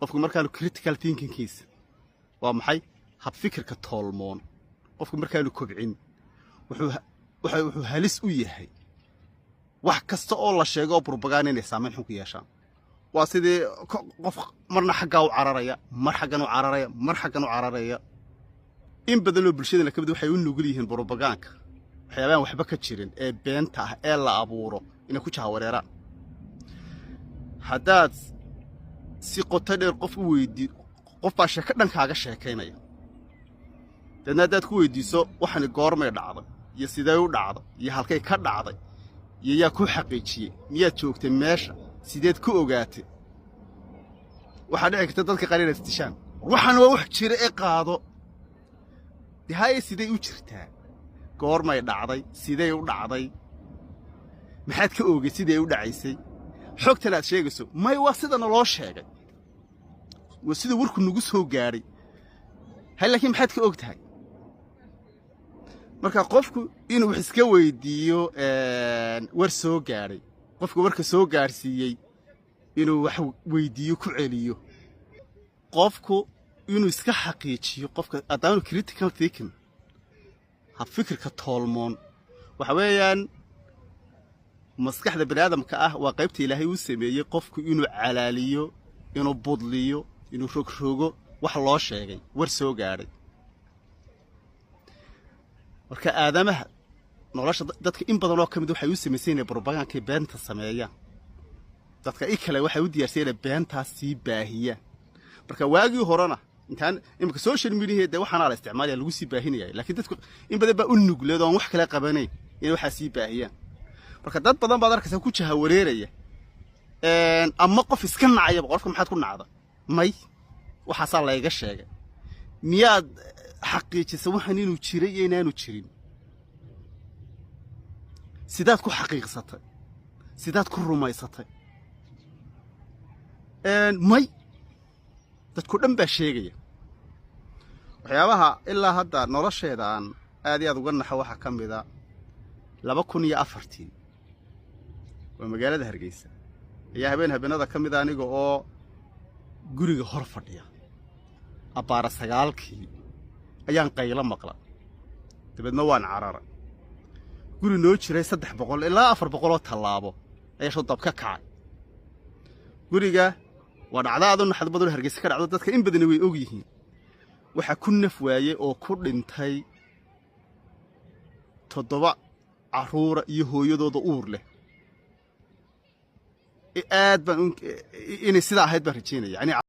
qofku markaanu critical thinking kiisa waa maxay hab fikirka toolmoon qofku markaanu kobcin wuxuu halis u yahay wax kasta oo la sheego propaganda inay saameyn xun ku yeeshaan waa sidii qof marna xagga u cararaya mar xaggan u cararaya mar xaggan u cararaya in badan oo bulshada kamid waxay u nugul yihiin propaganda waxyaabaan waxba ka jirin ee beenta ah ee la abuuro inay ku jahawareeraan haddaad si qoto dheer qof u weydii qof baa sheeko dhankaaga sheekaynaya dadna haddaad ku weydiiso waxani goormay dhacday iyo sidee u dhacday iyo halkay ka dhacday iyo yaa ku xaqiijiyey miyaad joogtay meesha sideed ku ogaatay waxaa dhici karta dadka qaar inay istishaan waxaan waa wax jira ee qaado dihaye sidee u jirtaa goormay dhacday sidee u dhacday maxaad ka oogay sidee u dhacaysay xogtan aad sheegayso may waa sidana loo sheegay waa sida warku nagu soo gaaray hal laakiin maxaad ka og tahay marka qofku inuu wax iska weydiiyo war soo gaaray qofku warka soo gaarsiiyey inuu wax weydiiyo ku celiyo qofku inuu iska xaqiijiyo qofka adaanu critical thinking hab fikirka toolmoon waxa weeyaan maskaxda bani'aadamka ah waa qaybta ilaahay uu sameeyey qofku inuu calaaliyo inuu budliyo inuu rogrogo wax loo sheegay war soo gaaray marka aadamaha nolosha dadka in badan oo kamid waxay u sameeyeen propaganda beenta sameeyaan dadka kale waxay u diyaarsadeen beentaas si baahiya marka waagii horena intaan imka social media de waxana la isticmaalaya lagu si baahinayay laakiin dadku in badan baa u nugleedo wax kale qabanay in waxa si baahiyaan marka dad badan baad arkaysaa ku jahawareeraya ama qof iska nacaya qofka maxaad ku nacda may waxa la iga sheegay miyaad xaqiijisay waxan inuu jiray iyo inaanu jirin sidaad ku xaqiiqsatay sidaad ku rumaysatay may dadku dhan baa sheegaya waxyaabaha ilaa hadda nolosheeda aan aad iyo aad uga naxo waxa kamid ah 2004 waa magaalada Hargeysa ayaa habeenada kamid ah aniga oo guriga hor fadhiya abaara 9kii ayaan qaylo maqla dibadna waan carara guri noo jiray 300 ilaa 400 oo tallaabo ayaa soo dab ka kacay guriga waa dhacdaadu naxad badan Hargeysa ka dhacdo dadka in badan way og yihiin waxa ku naf waayay oo ku dhintay 7 caruur iyo hooyadooda uur leh aad baan inay sida ahayd baan rajeynaya yani